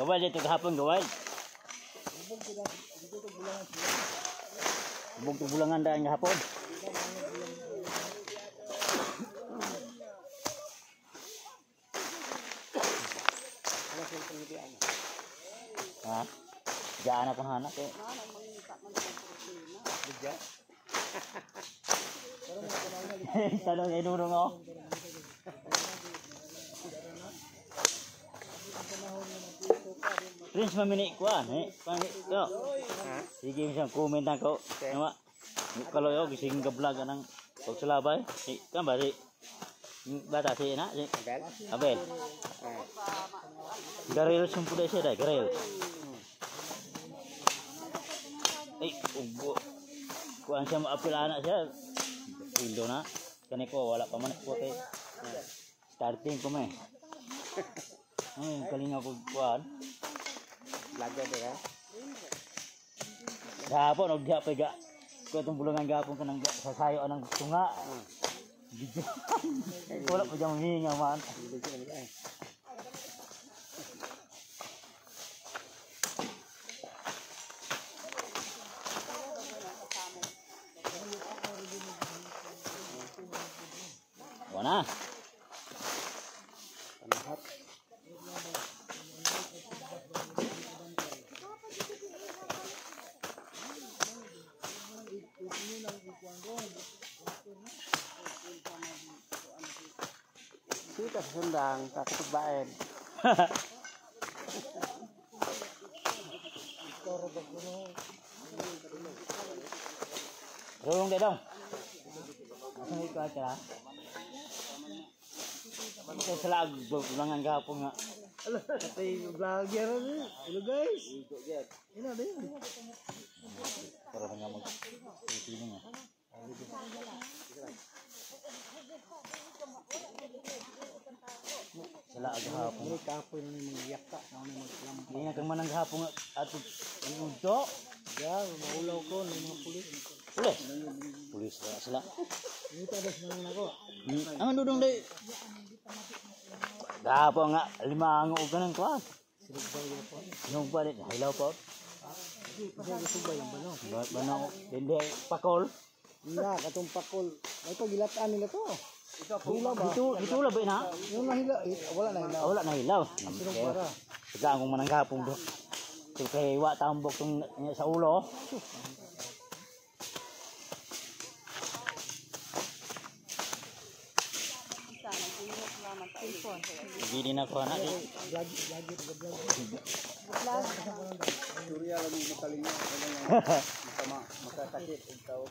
Gawal dito kahapon, gawal. Bubog to bulangan daan kahapon. Ha? Diyan ako hanap eh. Tanong ay nurong ako. Prince mamini kuan pangit ko. Sige misang comment ako. Nama kalau yo gising ka vlog anang pagsulabay. Kan ba si bata si na si Abel. Garel sumpuda siya dai garel. Kuan siya maapil anak siya. Indo na. Kani ko wala pa man ko kay starting ko me. Kalinga ko kuan. Laga ba ya? Gapon og diha pega. Ko itong bulungan gapon kanang sasayo anang tunga. Wala pa jang hinga man. Wana. Kita sendang tak kebaen. Rolong deh dong. Asal itu acara. Kita selag bulangan gapon nga. Alah, katay vlogger ni. Hello guys. Ina din. Para nga mag tingin nga. Sala gahapon. May kapoy na magiyak ka, na maglampa. Hindi na kang manang gahapon at ang udo. Ya, maulaw ko ng mga pulis. Pulis. Pulis ra sila. Dito adas nang nako. Ang dudong day. Gahapon nga limang og kanang kuan. Sirugbay ya po. Nung balik hilaw po. Hindi subay ang bano. Banaw hindi pakol. Iya, katong pakol. Ay to gilataan nila to. Tula ba? Dito la ba na? Yung nahila, wala na hila. Wala na hilaw. Sirugbara. Saka akong manang gahapon do. So kay wa tambok tong sa ulo. Gini na ko na. Lagi Surya lang mo makalinga makasakit ug tao.